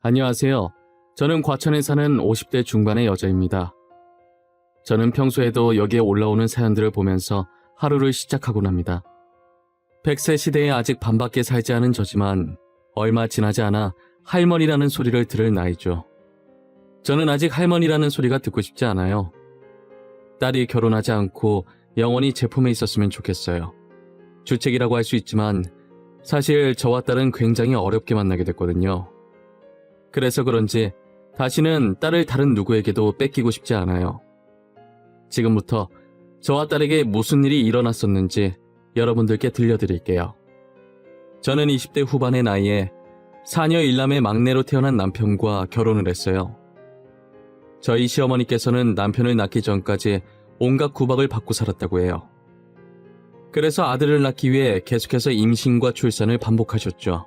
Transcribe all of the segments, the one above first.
안녕하세요. 저는 과천에 사는 50대 중반의 여자입니다. 저는 평소에도 여기에 올라오는 사연들을 보면서 하루를 시작하곤 합니다. 100세 시대에 아직 반밖에 살지 않은 저지만 얼마 지나지 않아 할머니라는 소리를 들을 나이죠. 저는 아직 할머니라는 소리가 듣고 싶지 않아요. 딸이 결혼하지 않고 영원히 제 품에 있었으면 좋겠어요. 주책이라고 할 수 있지만 사실 저와 딸은 굉장히 어렵게 만나게 됐거든요. 그래서 그런지 다시는 딸을 다른 누구에게도 뺏기고 싶지 않아요. 지금부터 저와 딸에게 무슨 일이 일어났었는지 여러분들께 들려드릴게요. 저는 20대 후반의 나이에 4녀 1남의 막내로 태어난 남편과 결혼을 했어요. 저희 시어머니께서는 남편을 낳기 전까지 온갖 구박을 받고 살았다고 해요. 그래서 아들을 낳기 위해 계속해서 임신과 출산을 반복하셨죠.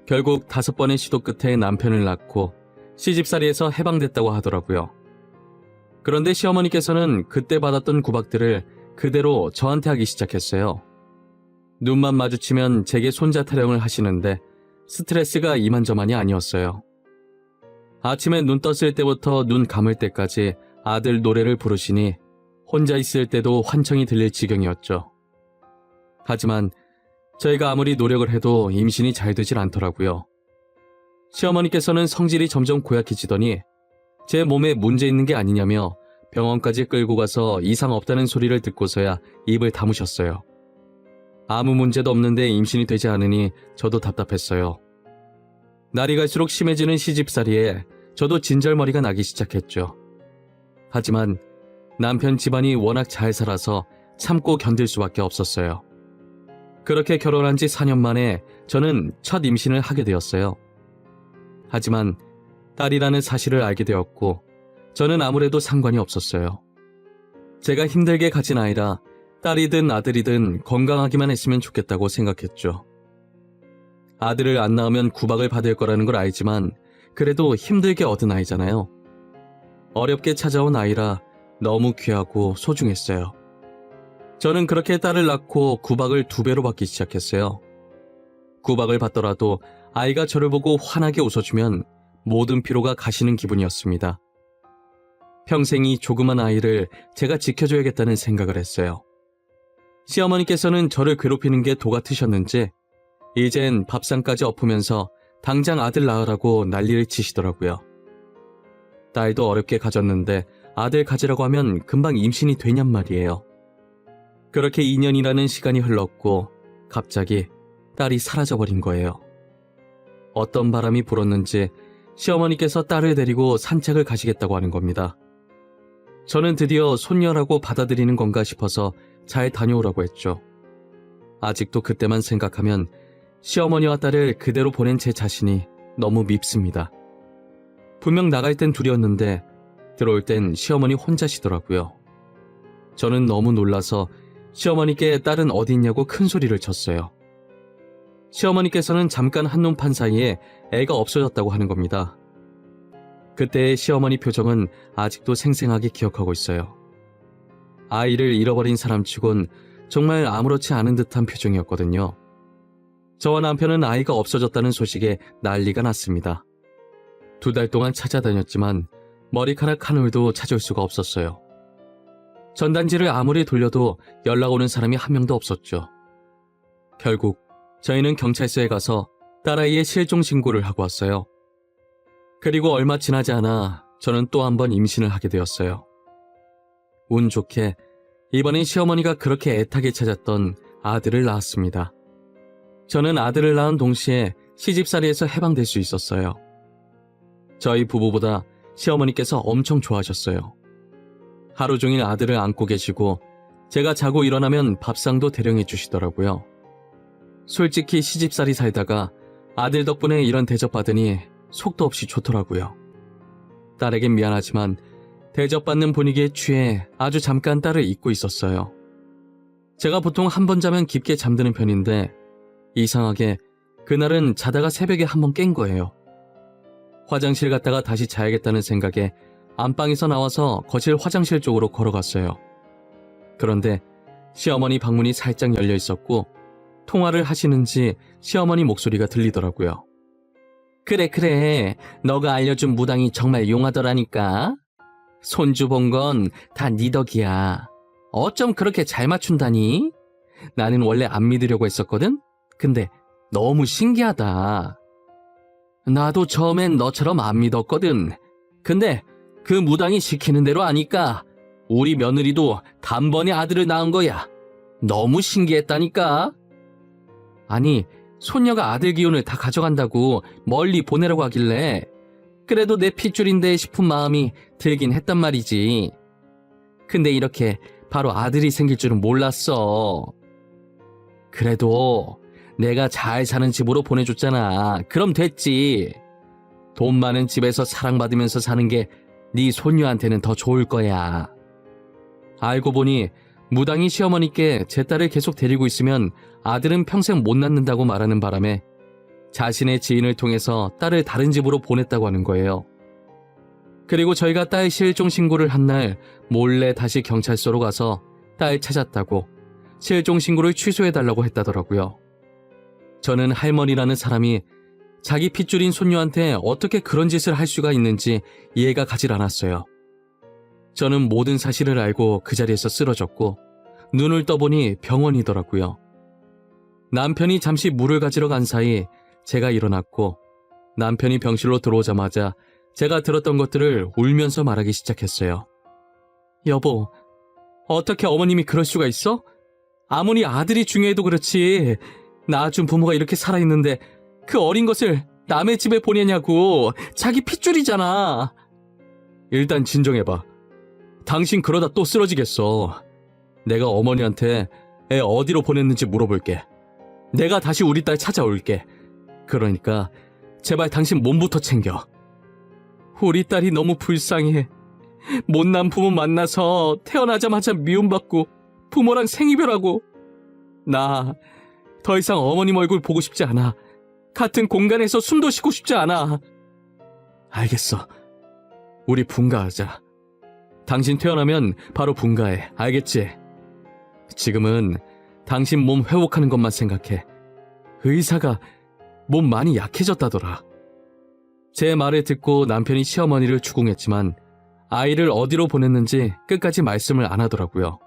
결국 5번의 시도 끝에 남편을 낳고 시집살이에서 해방됐다고 하더라고요. 그런데 시어머니께서는 그때 받았던 구박들을 그대로 저한테 하기 시작했어요. 눈만 마주치면 제게 손자 타령을 하시는데 스트레스가 이만저만이 아니었어요. 아침에 눈 떴을 때부터 눈 감을 때까지 아들 노래를 부르시니 혼자 있을 때도 환청이 들릴 지경이었죠. 하지만 저희가 아무리 노력을 해도 임신이 잘 되질 않더라고요. 시어머니께서는 성질이 점점 고약해지더니 제 몸에 문제 있는 게 아니냐며 병원까지 끌고 가서 이상 없다는 소리를 듣고서야 입을 다무셨어요. 아무 문제도 없는데 임신이 되지 않으니 저도 답답했어요. 날이 갈수록 심해지는 시집살이에 저도 진절머리가 나기 시작했죠. 하지만 남편 집안이 워낙 잘 살아서 참고 견딜 수밖에 없었어요. 그렇게 결혼한 지 4년 만에 저는 첫 임신을 하게 되었어요. 하지만 딸이라는 사실을 알게 되었고 저는 아무래도 상관이 없었어요. 제가 힘들게 가진 아이라 딸이든 아들이든 건강하기만 했으면 좋겠다고 생각했죠. 아들을 안 낳으면 구박을 받을 거라는 걸 알지만 그래도 힘들게 얻은 아이잖아요. 어렵게 찾아온 아이라 너무 귀하고 소중했어요. 저는 그렇게 딸을 낳고 구박을 2배로 받기 시작했어요. 구박을 받더라도 아이가 저를 보고 환하게 웃어주면 모든 피로가 가시는 기분이었습니다. 평생이 조그만 아이를 제가 지켜줘야겠다는 생각을 했어요. 시어머니께서는 저를 괴롭히는 게 도 같으셨는지 이젠 밥상까지 엎으면서 당장 아들 낳으라고 난리를 치시더라고요. 딸도 어렵게 가졌는데 아들 가지라고 하면 금방 임신이 되냔 말이에요. 그렇게 2년이라는 시간이 흘렀고 갑자기 딸이 사라져버린 거예요. 어떤 바람이 불었는지 시어머니께서 딸을 데리고 산책을 가시겠다고 하는 겁니다. 저는 드디어 손녀라고 받아들이는 건가 싶어서 잘 다녀오라고 했죠. 아직도 그때만 생각하면 시어머니와 딸을 그대로 보낸 제 자신이 너무 밉습니다. 분명 나갈 땐 둘이었는데 들어올 땐 시어머니 혼자시더라고요. 저는 너무 놀라서 시어머니께 딸은 어디 있냐고 큰 소리를 쳤어요. 시어머니께서는 잠깐 한눈 판 사이에 애가 없어졌다고 하는 겁니다. 그때의 시어머니 표정은 아직도 생생하게 기억하고 있어요. 아이를 잃어버린 사람치곤 정말 아무렇지 않은 듯한 표정이었거든요. 저와 남편은 아이가 없어졌다는 소식에 난리가 났습니다. 2달 동안 찾아다녔지만 머리카락 한 올도 찾을 수가 없었어요. 전단지를 아무리 돌려도 연락 오는 사람이 한 명도 없었죠. 결국 저희는 경찰서에 가서 딸아이의 실종 신고를 하고 왔어요. 그리고 얼마 지나지 않아 저는 또 한 번 임신을 하게 되었어요. 운 좋게 이번엔 시어머니가 그렇게 애타게 찾았던 아들을 낳았습니다. 저는 아들을 낳은 동시에 시집살이에서 해방될 수 있었어요. 저희 부부보다 시어머니께서 엄청 좋아하셨어요. 하루 종일 아들을 안고 계시고 제가 자고 일어나면 밥상도 대령해 주시더라고요. 솔직히 시집살이 살다가 아들 덕분에 이런 대접받으니 속도 없이 좋더라고요. 딸에겐 미안하지만 대접받는 분위기에 취해 아주 잠깐 딸을 잊고 있었어요. 제가 보통 한 번 자면 깊게 잠드는 편인데 이상하게 그날은 자다가 새벽에 한 번 깬 거예요. 화장실 갔다가 다시 자야겠다는 생각에 안방에서 나와서 거실 화장실 쪽으로 걸어갔어요. 그런데 시어머니 방문이 살짝 열려 있었고 통화를 하시는지 시어머니 목소리가 들리더라고요. 그래, 그래. 너가 알려준 무당이 정말 용하더라니까. 손주 본 건 다 네 덕이야. 어쩜 그렇게 잘 맞춘다니? 나는 원래 안 믿으려고 했었거든? 근데 너무 신기하다. 나도 처음엔 너처럼 안 믿었거든. 근데 그 무당이 시키는 대로 하니까 우리 며느리도 단번에 아들을 낳은 거야. 너무 신기했다니까. 아니, 손녀가 아들 기운을 다 가져간다고 멀리 보내라고 하길래 그래도 내 핏줄인데 싶은 마음이 들긴 했단 말이지. 근데 이렇게 바로 아들이 생길 줄은 몰랐어. 그래도 내가 잘 사는 집으로 보내줬잖아. 그럼 됐지. 돈 많은 집에서 사랑받으면서 사는 게 네 손녀한테는 더 좋을 거야. 알고 보니 무당이 시어머니께 제 딸을 계속 데리고 있으면 아들은 평생 못 낳는다고 말하는 바람에 자신의 지인을 통해서 딸을 다른 집으로 보냈다고 하는 거예요. 그리고 저희가 딸 실종 신고를 한 날 몰래 다시 경찰서로 가서 딸 찾았다고 실종 신고를 취소해달라고 했다더라고요. 저는 할머니라는 사람이 자기 핏줄인 손녀한테 어떻게 그런 짓을 할 수가 있는지 이해가 가질 않았어요. 저는 모든 사실을 알고 그 자리에서 쓰러졌고 눈을 떠보니 병원이더라고요. 남편이 잠시 물을 가지러 간 사이 제가 일어났고 남편이 병실로 들어오자마자 제가 들었던 것들을 울면서 말하기 시작했어요. 여보, 어떻게 어머님이 그럴 수가 있어? 아무리 아들이 중요해도 그렇지. 낳아준 부모가 이렇게 살아있는데 그 어린 것을 남의 집에 보내냐고. 자기 핏줄이잖아. 일단 진정해봐. 당신 그러다 또 쓰러지겠어. 내가 어머니한테 애 어디로 보냈는지 물어볼게. 내가 다시 우리 딸 찾아올게. 그러니까 제발 당신 몸부터 챙겨. 우리 딸이 너무 불쌍해. 못난 부모 만나서 태어나자마자 미움받고 부모랑 생이별하고. 나 더 이상 어머님 얼굴 보고 싶지 않아. 같은 공간에서 숨도 쉬고 싶지 않아. 알겠어. 우리 분가하자. 당신 태어나면 바로 분가해. 알겠지? 지금은 당신 몸 회복하는 것만 생각해. 의사가 몸 많이 약해졌다더라. 제 말을 듣고 남편이 시어머니를 추궁했지만 아이를 어디로 보냈는지 끝까지 말씀을 안 하더라고요.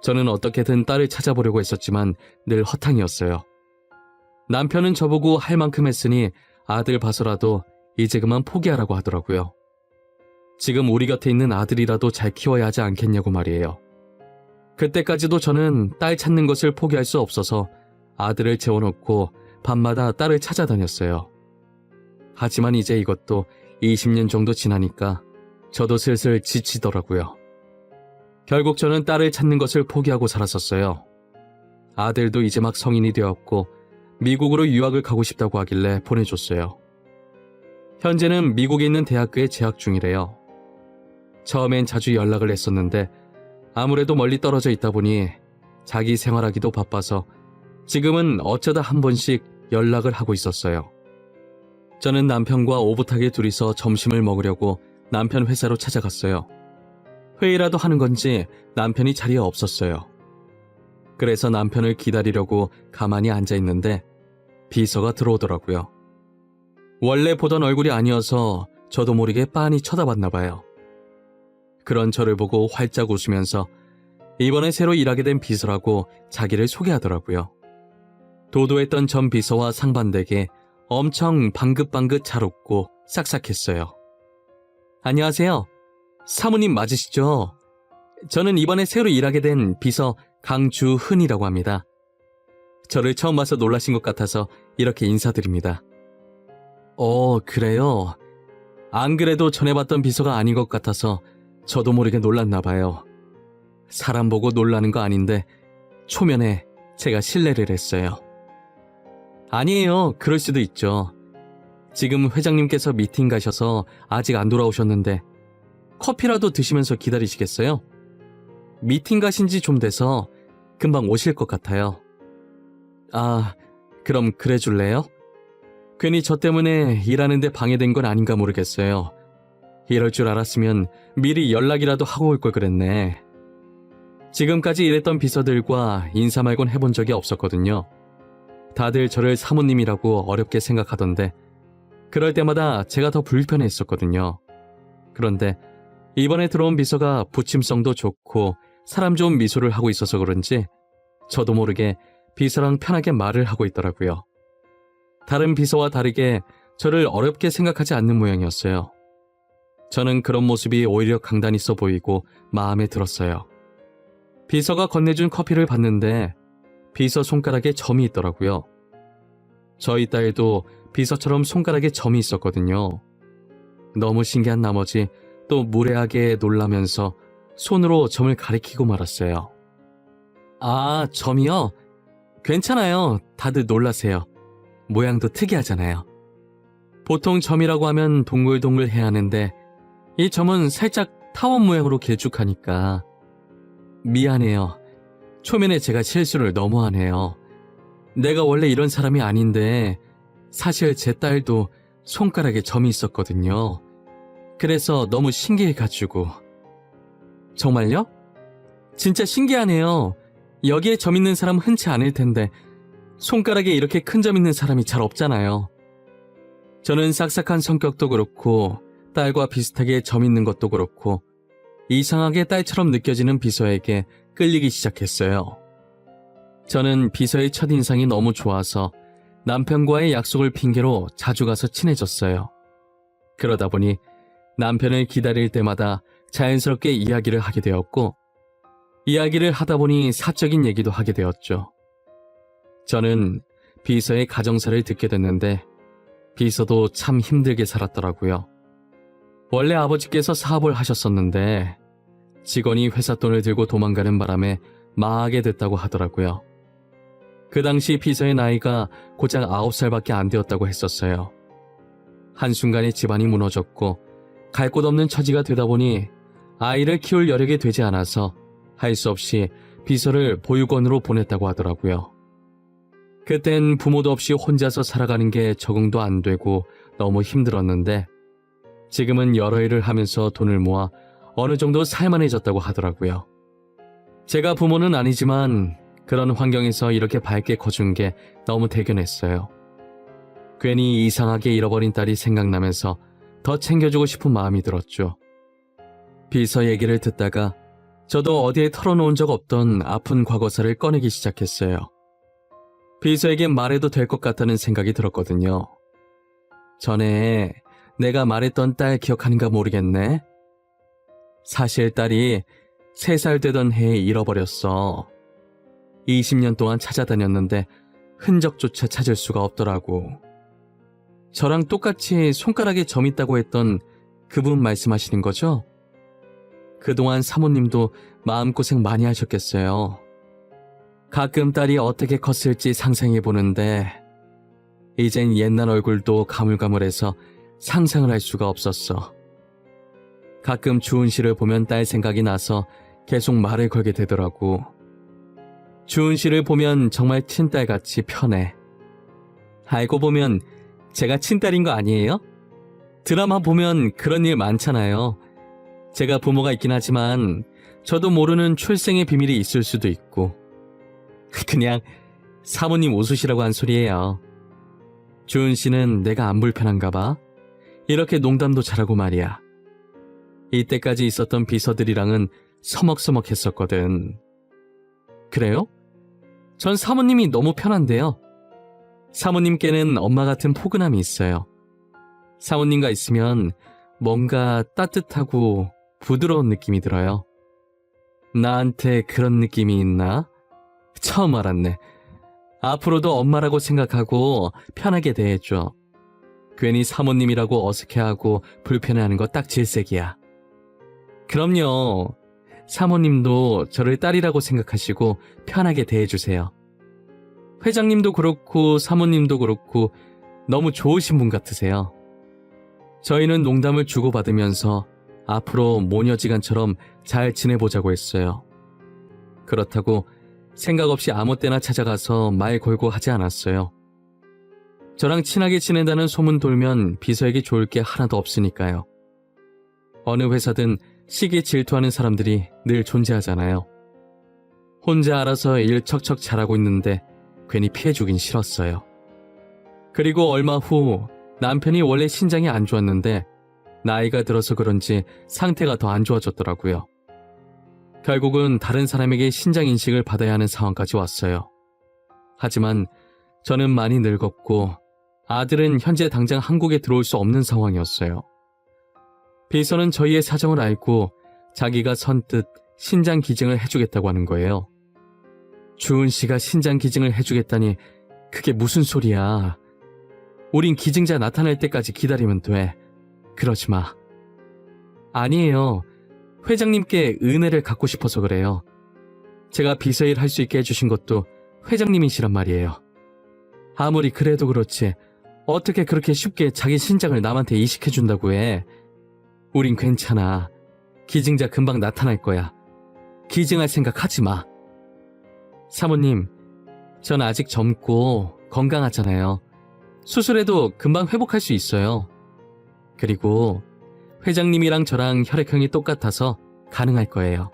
저는 어떻게든 딸을 찾아보려고 했었지만 늘 허탕이었어요. 남편은 저보고 할 만큼 했으니 아들 봐서라도 이제 그만 포기하라고 하더라고요. 지금 우리 곁에 있는 아들이라도 잘 키워야 하지 않겠냐고 말이에요. 그때까지도 저는 딸 찾는 것을 포기할 수 없어서 아들을 재워놓고 밤마다 딸을 찾아다녔어요. 하지만 이제 이것도 20년 정도 지나니까 저도 슬슬 지치더라고요. 결국 저는 딸을 찾는 것을 포기하고 살았었어요. 아들도 이제 막 성인이 되었고 미국으로 유학을 가고 싶다고 하길래 보내줬어요. 현재는 미국에 있는 대학교에 재학 중이래요. 처음엔 자주 연락을 했었는데 아무래도 멀리 떨어져 있다 보니 자기 생활하기도 바빠서 지금은 어쩌다 한 번씩 연락을 하고 있었어요. 저는 남편과 오붓하게 둘이서 점심을 먹으려고 남편 회사로 찾아갔어요. 회의라도 하는 건지 남편이 자리에 없었어요. 그래서 남편을 기다리려고 가만히 앉아 있는데 비서가 들어오더라고요. 원래 보던 얼굴이 아니어서 저도 모르게 빤히 쳐다봤나 봐요. 그런 저를 보고 활짝 웃으면서 이번에 새로 일하게 된 비서라고 자기를 소개하더라고요. 도도했던 전 비서와 상반되게 엄청 방긋방긋 잘 웃고 싹싹했어요. 안녕하세요. 사모님 맞으시죠? 저는 이번에 새로 일하게 된 비서 강주흔이라고 합니다. 저를 처음 봐서 놀라신 것 같아서 이렇게 인사드립니다. 그래요? 안 그래도 전에 봤던 비서가 아닌 것 같아서 저도 모르게 놀랐나 봐요. 사람 보고 놀라는 거 아닌데 초면에 제가 실례를 했어요. 아니에요. 그럴 수도 있죠. 지금 회장님께서 미팅 가셔서 아직 안 돌아오셨는데 커피라도 드시면서 기다리시겠어요? 미팅 가신 지 좀 돼서 금방 오실 것 같아요. 아, 그럼 그래 줄래요? 괜히 저 때문에 일하는데 방해된 건 아닌가 모르겠어요. 이럴 줄 알았으면 미리 연락이라도 하고 올 걸 그랬네. 지금까지 일했던 비서들과 인사 말곤 해본 적이 없었거든요. 다들 저를 사모님이라고 어렵게 생각하던데 그럴 때마다 제가 더 불편했었거든요. 그런데 이번에 들어온 비서가 부침성도 좋고 사람 좋은 미소를 하고 있어서 그런지 저도 모르게 비서랑 편하게 말을 하고 있더라고요. 다른 비서와 다르게 저를 어렵게 생각하지 않는 모양이었어요. 저는 그런 모습이 오히려 강단 있어 보이고 마음에 들었어요. 비서가 건네준 커피를 봤는데 비서 손가락에 점이 있더라고요. 저희 딸도 비서처럼 손가락에 점이 있었거든요. 너무 신기한 나머지 또 무례하게 놀라면서 손으로 점을 가리키고 말았어요. 아, 점이요? 괜찮아요. 다들 놀라세요. 모양도 특이하잖아요. 보통 점이라고 하면 동글동글해야 하는데 이 점은 살짝 타원 모양으로 길쭉하니까. 미안해요. 초면에 제가 실수를 너무 하네요. 내가 원래 이런 사람이 아닌데 사실 제 딸도 손가락에 점이 있었거든요. 그래서 너무 신기해가지고. 정말요? 진짜 신기하네요. 여기에 점 있는 사람 흔치 않을 텐데 손가락에 이렇게 큰 점 있는 사람이 잘 없잖아요. 저는 싹싹한 성격도 그렇고 딸과 비슷하게 점 있는 것도 그렇고 이상하게 딸처럼 느껴지는 비서에게 끌리기 시작했어요. 저는 비서의 첫인상이 너무 좋아서 남편과의 약속을 핑계로 자주 가서 친해졌어요. 그러다 보니 남편을 기다릴 때마다 자연스럽게 이야기를 하게 되었고 이야기를 하다 보니 사적인 얘기도 하게 되었죠. 저는 비서의 가정사를 듣게 됐는데 비서도 참 힘들게 살았더라고요. 원래 아버지께서 사업을 하셨었는데 직원이 회사 돈을 들고 도망가는 바람에 망하게 됐다고 하더라고요. 그 당시 비서의 나이가 고작 9살밖에 안 되었다고 했었어요. 한순간에 집안이 무너졌고 갈 곳 없는 처지가 되다 보니 아이를 키울 여력이 되지 않아서 할 수 없이 비서를 보육원으로 보냈다고 하더라고요. 그땐 부모도 없이 혼자서 살아가는 게 적응도 안 되고 너무 힘들었는데 지금은 여러 일을 하면서 돈을 모아 어느 정도 살만해졌다고 하더라고요. 제가 부모는 아니지만 그런 환경에서 이렇게 밝게 커준 게 너무 대견했어요. 괜히 이상하게 잃어버린 딸이 생각나면서 더 챙겨주고 싶은 마음이 들었죠. 비서 얘기를 듣다가 저도 어디에 털어놓은 적 없던 아픈 과거사를 꺼내기 시작했어요. 비서에게 말해도 될 것 같다는 생각이 들었거든요. 전에 내가 말했던 딸 기억하는가 모르겠네. 사실 딸이 3살 되던 해에 잃어버렸어. 20년 동안 찾아다녔는데 흔적조차 찾을 수가 없더라고. 저랑 똑같이 손가락에 점 있다고 했던 그분 말씀하시는 거죠? 그동안 사모님도 마음고생 많이 하셨겠어요. 가끔 딸이 어떻게 컸을지 상상해보는데 이젠 옛날 얼굴도 가물가물해서 상상을 할 수가 없었어. 가끔 주은 씨를 보면 딸 생각이 나서 계속 말을 걸게 되더라고. 주은 씨를 보면 정말 친딸같이 편해. 알고 보면 제가 친딸인 거 아니에요? 드라마 보면 그런 일 많잖아요. 제가 부모가 있긴 하지만 저도 모르는 출생의 비밀이 있을 수도 있고. 그냥 사모님 웃으시라고 한 소리예요. 주은 씨는 내가 안 불편한가 봐. 이렇게 농담도 잘하고 말이야. 이때까지 있었던 비서들이랑은 서먹서먹했었거든. 그래요? 전 사모님이 너무 편한데요. 사모님께는 엄마 같은 포근함이 있어요. 사모님과 있으면 뭔가 따뜻하고 부드러운 느낌이 들어요. 나한테 그런 느낌이 있나? 처음 알았네. 앞으로도 엄마라고 생각하고 편하게 대해줘. 괜히 사모님이라고 어색해하고 불편해하는 거 딱 질색이야. 그럼요. 사모님도 저를 딸이라고 생각하시고 편하게 대해주세요. 회장님도 그렇고 사모님도 그렇고 너무 좋으신 분 같으세요. 저희는 농담을 주고받으면서 앞으로 모녀지간처럼 잘 지내보자고 했어요. 그렇다고 생각 없이 아무 때나 찾아가서 말 걸고 하지 않았어요. 저랑 친하게 지낸다는 소문 돌면 비서에게 좋을 게 하나도 없으니까요. 어느 회사든 시기에 질투하는 사람들이 늘 존재하잖아요. 혼자 알아서 일 척척 잘하고 있는데 괜히 피해주긴 싫었어요. 그리고 얼마 후 남편이 원래 신장이 안 좋았는데 나이가 들어서 그런지 상태가 더 안 좋아졌더라고요. 결국은 다른 사람에게 신장 인식을 받아야 하는 상황까지 왔어요. 하지만 저는 많이 늙었고 아들은 현재 당장 한국에 들어올 수 없는 상황이었어요. 비서는 저희의 사정을 알고 자기가 선뜻 신장 기증을 해주겠다고 하는 거예요. 주은 씨가 신장 기증을 해주겠다니 그게 무슨 소리야. 우린 기증자 나타날 때까지 기다리면 돼. 그러지 마. 아니에요. 회장님께 은혜를 갚고 싶어서 그래요. 제가 비서일 할 수 있게 해주신 것도 회장님이시란 말이에요. 아무리 그래도 그렇지 어떻게 그렇게 쉽게 자기 신장을 남한테 이식해준다고 해. 우린 괜찮아. 기증자 금방 나타날 거야. 기증할 생각 하지 마. 사모님, 전 아직 젊고 건강하잖아요. 수술해도 금방 회복할 수 있어요. 그리고 회장님이랑 저랑 혈액형이 똑같아서 가능할 거예요.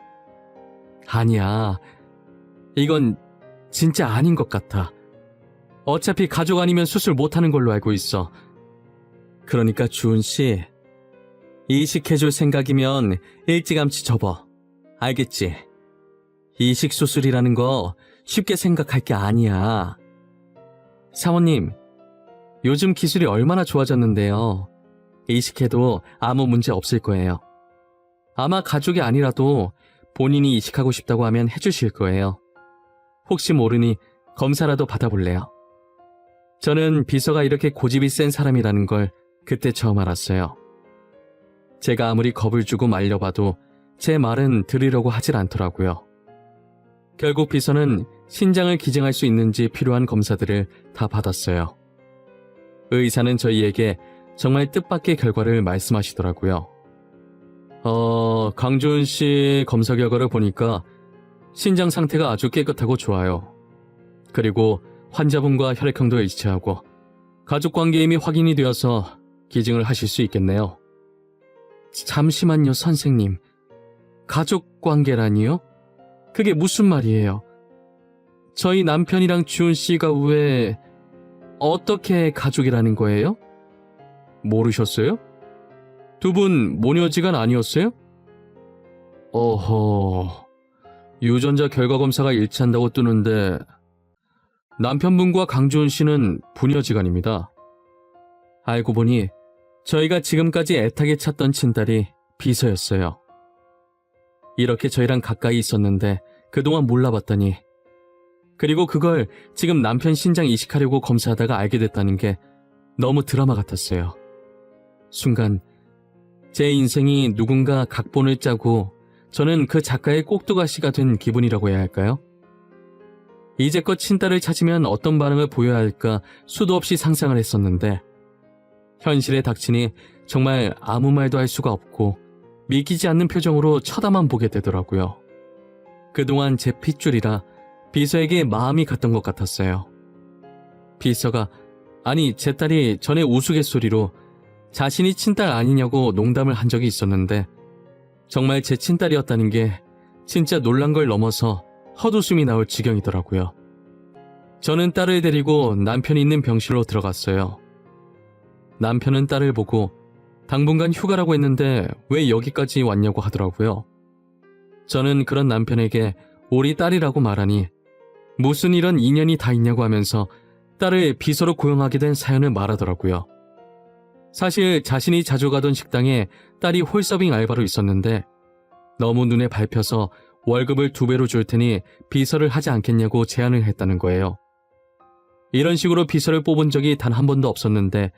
아니야. 이건 진짜 아닌 것 같아. 어차피 가족 아니면 수술 못하는 걸로 알고 있어. 그러니까 주은 씨, 이식해줄 생각이면 일찌감치 접어. 알겠지? 이식 수술이라는 거 쉽게 생각할 게 아니야. 사모님, 요즘 기술이 얼마나 좋아졌는데요. 이식해도 아무 문제 없을 거예요. 아마 가족이 아니라도 본인이 이식하고 싶다고 하면 해주실 거예요. 혹시 모르니 검사라도 받아볼래요? 저는 비서가 이렇게 고집이 센 사람이라는 걸 그때 처음 알았어요. 제가 아무리 겁을 주고 말려봐도 제 말은 들으려고 하질 않더라고요. 결국 비서는 신장을 기증할 수 있는지 필요한 검사들을 다 받았어요. 의사는 저희에게 정말 뜻밖의 결과를 말씀하시더라고요. 강주은 씨 검사 결과를 보니까 신장 상태가 아주 깨끗하고 좋아요. 그리고 환자분과 혈액형도 일치하고 가족관계 이미 확인이 되어서 기증을 하실 수 있겠네요. 잠시만요, 선생님. 가족관계라니요? 그게 무슨 말이에요? 저희 남편이랑 주은 씨가 왜 어떻게 가족이라는 거예요? 모르셨어요? 두 분 모녀지간 아니었어요? 어허, 유전자 결과 검사가 일치한다고 뜨는데 남편분과 강주은 씨는 부녀지간입니다. 알고 보니 저희가 지금까지 애타게 찾던 친딸이 비서였어요. 이렇게 저희랑 가까이 있었는데 그동안 몰라봤다니. 그리고 그걸 지금 남편 신장 이식하려고 검사하다가 알게 됐다는 게 너무 드라마 같았어요. 순간 제 인생이 누군가 각본을 짜고 저는 그 작가의 꼭두가시가 된 기분이라고 해야 할까요? 이제껏 친딸을 찾으면 어떤 반응을 보여야 할까 수도 없이 상상을 했었는데 현실에 닥치니 정말 아무 말도 할 수가 없고 믿기지 않는 표정으로 쳐다만 보게 되더라고요. 그동안 제 핏줄이라 비서에게 마음이 갔던 것 같았어요. 비서가, 아니 제 딸이 전에 우스갯소리로 자신이 친딸 아니냐고 농담을 한 적이 있었는데 정말 제 친딸이었다는 게 진짜 놀란 걸 넘어서 헛웃음이 나올 지경이더라고요. 저는 딸을 데리고 남편이 있는 병실로 들어갔어요. 남편은 딸을 보고 당분간 휴가라고 했는데 왜 여기까지 왔냐고 하더라고요. 저는 그런 남편에게 우리 딸이라고 말하니 무슨 이런 인연이 다 있냐고 하면서 딸을 비서로 고용하게 된 사연을 말하더라고요. 사실 자신이 자주 가던 식당에 딸이 홀서빙 알바로 있었는데 너무 눈에 밟혀서 월급을 2배로 줄 테니 비서를 하지 않겠냐고 제안을 했다는 거예요. 이런 식으로 비서를 뽑은 적이 단 한 번도 없었는데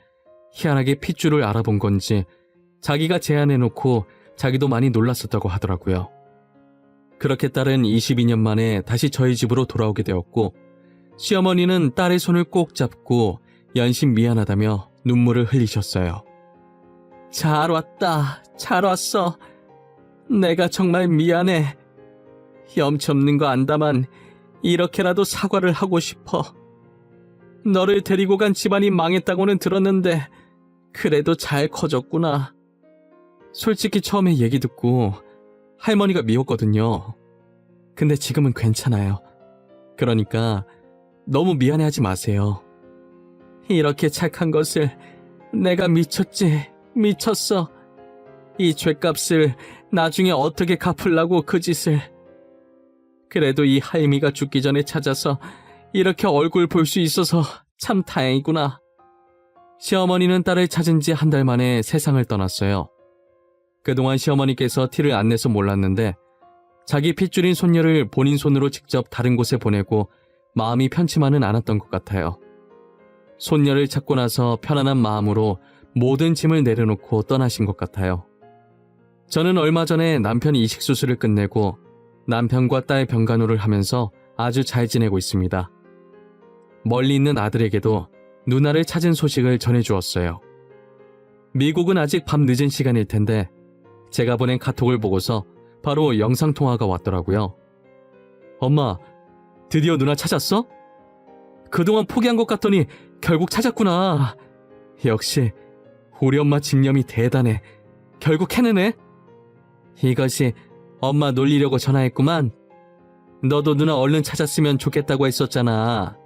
희한하게 핏줄을 알아본 건지 자기가 제안해놓고 자기도 많이 놀랐었다고 하더라고요. 그렇게 딸은 22년 만에 다시 저희 집으로 돌아오게 되었고 시어머니는 딸의 손을 꼭 잡고 연신 미안하다며 눈물을 흘리셨어요. 잘 왔다. 잘 왔어. 내가 정말 미안해. 염치 없는 거 안다만 이렇게라도 사과를 하고 싶어. 너를 데리고 간 집안이 망했다고는 들었는데 그래도 잘 커졌구나. 솔직히 처음에 얘기 듣고 할머니가 미웠거든요. 근데 지금은 괜찮아요. 그러니까 너무 미안해하지 마세요. 이렇게 착한 것을 내가 미쳤지. 미쳤어. 이 죗값을 나중에 어떻게 갚으려고 그 짓을. 그래도 이 할미가 죽기 전에 찾아서 이렇게 얼굴 볼 수 있어서 참 다행이구나. 시어머니는 딸을 찾은 지 한 달 만에 세상을 떠났어요. 그동안 시어머니께서 티를 안 내서 몰랐는데 자기 핏줄인 손녀를 본인 손으로 직접 다른 곳에 보내고 마음이 편치만은 않았던 것 같아요. 손녀를 찾고 나서 편안한 마음으로 모든 짐을 내려놓고 떠나신 것 같아요. 저는 얼마 전에 남편 이식 수술을 끝내고 남편과 딸 병간호를 하면서 아주 잘 지내고 있습니다. 멀리 있는 아들에게도 누나를 찾은 소식을 전해주었어요. 미국은 아직 밤 늦은 시간일 텐데 제가 보낸 카톡을 보고서 바로 영상통화가 왔더라고요. 엄마, 드디어 누나 찾았어? 그동안 포기한 것 같더니 결국 찾았구나. 역시 우리 엄마 집념이 대단해. 결국 해내네. 이것이 엄마 놀리려고 전화했구만. 너도 누나 얼른 찾았으면 좋겠다고 했었잖아.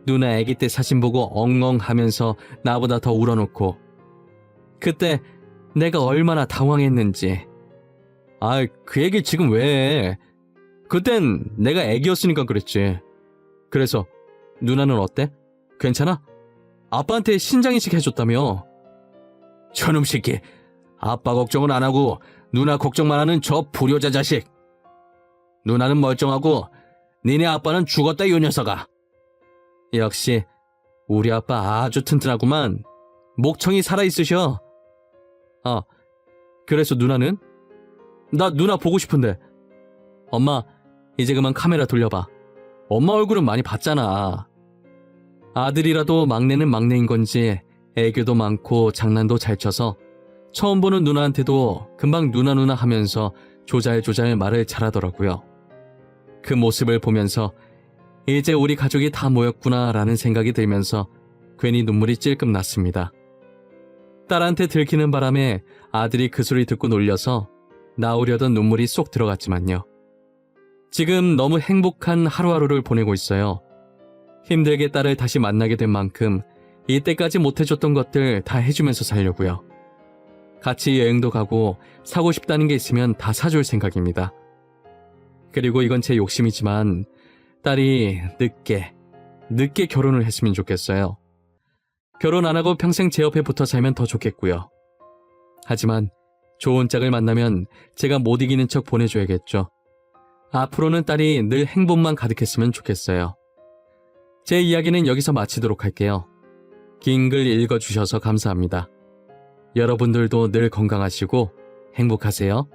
누나 아기 때 사진 보고 엉엉 하면서 나보다 더 울어놓고. 그때 내가 얼마나 당황했는지. 그 얘기 지금 왜 해? 그땐 내가 애기였으니까 그랬지. 그래서 누나는 어때? 괜찮아? 아빠한테 신장이식 해줬다며. 저놈 새끼. 아빠 걱정은 안 하고 누나 걱정만 하는 저 불효자 자식. 누나는 멀쩡하고 니네 아빠는 죽었다 이 녀석아. 역시 우리 아빠 아주 튼튼하구만. 목청이 살아있으셔. 그래서 누나는? 나 누나 보고 싶은데. 엄마, 이제 그만 카메라 돌려봐. 엄마 얼굴은 많이 봤잖아. 아들이라도 막내는 막내인 건지 애교도 많고 장난도 잘 쳐서 처음 보는 누나한테도 금방 누나 하면서 조잘조잘 말을 잘하더라고요. 그 모습을 보면서 이제 우리 가족이 다 모였구나라는 생각이 들면서 괜히 눈물이 찔끔 났습니다. 딸한테 들키는 바람에 아들이 그 소리 듣고 놀려서 나오려던 눈물이 쏙 들어갔지만요. 지금 너무 행복한 하루하루를 보내고 있어요. 힘들게 딸을 다시 만나게 된 만큼 이때까지 못해줬던 것들 다 해주면서 살려고요. 같이 여행도 가고 사고 싶다는 게 있으면 다 사줄 생각입니다. 그리고 이건 제 욕심이지만 딸이 늦게 결혼을 했으면 좋겠어요. 결혼 안 하고 평생 제 옆에 붙어 살면 더 좋겠고요. 하지만 좋은 짝을 만나면 제가 못 이기는 척 보내줘야겠죠. 앞으로는 딸이 늘 행복만 가득했으면 좋겠어요. 제 이야기는 여기서 마치도록 할게요. 긴 글 읽어주셔서 감사합니다. 여러분들도 늘 건강하시고 행복하세요.